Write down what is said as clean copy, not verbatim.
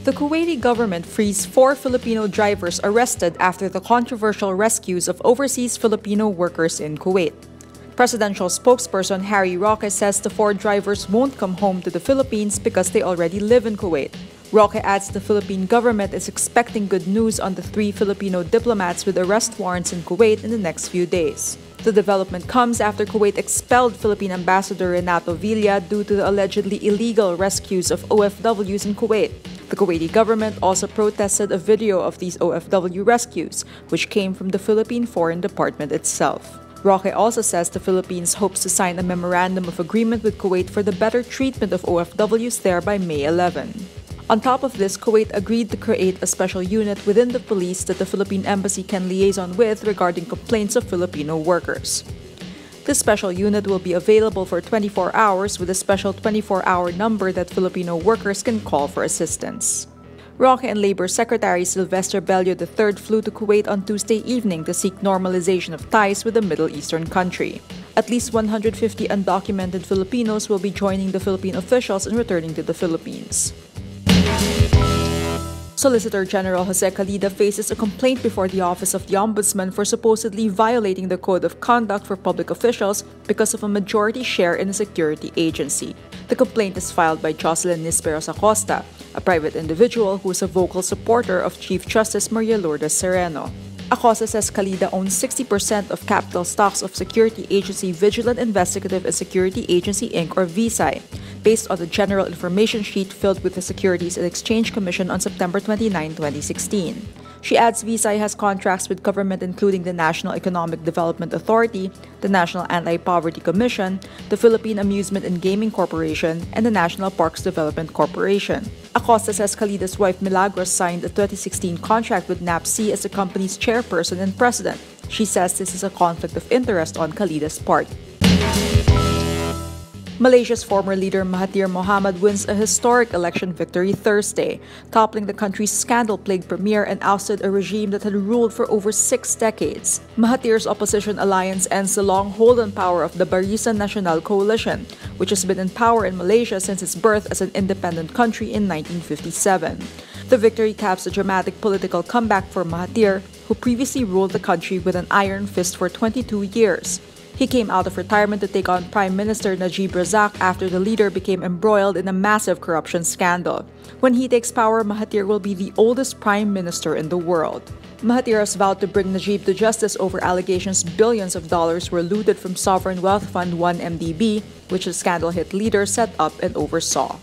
The Kuwaiti government frees 4 Filipino drivers arrested after the controversial rescues of overseas Filipino workers in Kuwait. Presidential spokesperson Harry Roque says the 4 drivers won't come home to the Philippines because they already live in Kuwait. Roque adds the Philippine government is expecting good news on the 3 Filipino diplomats with arrest warrants in Kuwait in the next few days. The development comes after Kuwait expelled Philippine Ambassador Renato Villa due to the allegedly illegal rescues of OFWs in Kuwait. The Kuwaiti government also protested a video of these OFW rescues, which came from the Philippine Foreign Department itself. Roque also says the Philippines hopes to sign a memorandum of agreement with Kuwait for the better treatment of OFWs there by May 11. On top of this, Kuwait agreed to create a special unit within the police that the Philippine Embassy can liaison with regarding complaints of Filipino workers. This special unit will be available for 24 hours with a special 24-hour number that Filipino workers can call for assistance. Roque and Labor Secretary Sylvester Bello III flew to Kuwait on Tuesday evening to seek normalization of ties with a Middle Eastern country. At least 150 undocumented Filipinos will be joining the Philippine officials in returning to the Philippines. Solicitor General Jose Calida faces a complaint before the Office of the Ombudsman for supposedly violating the Code of Conduct for public officials because of a majority share in a security agency. The complaint is filed by Jocelyn Nisperos Acosta, a private individual who is a vocal supporter of Chief Justice Maria Lourdes Sereno. Acosta says Calida owns 60% of capital stocks of security agency Vigilant Investigative and Security Agency Inc. or VISAI, based on the General Information Sheet filed with the Securities and Exchange Commission on September 29, 2016. She adds VISAI has contracts with government including the National Economic Development Authority, the National Anti-Poverty Commission, the Philippine Amusement and Gaming Corporation, and the National Parks Development Corporation. Acosta says Calida's wife Milagros signed a 2016 contract with NAPC as the company's chairperson and president. She says this is a conflict of interest on Calida's part. Malaysia's former leader Mahathir Mohamad wins a historic election victory Thursday, toppling the country's scandal-plagued premier and ousted a regime that had ruled for over 6 decades. Mahathir's opposition alliance ends the long hold on power of the Barisan Nasional Coalition, which has been in power in Malaysia since its birth as an independent country in 1957. The victory caps a dramatic political comeback for Mahathir, who previously ruled the country with an iron fist for 22 years. He came out of retirement to take on Prime Minister Najib Razak after the leader became embroiled in a massive corruption scandal. When he takes power, Mahathir will be the oldest prime minister in the world. Mahathir has vowed to bring Najib to justice over allegations billions of dollars were looted from Sovereign Wealth Fund 1MDB, which the scandal-hit leader set up and oversaw.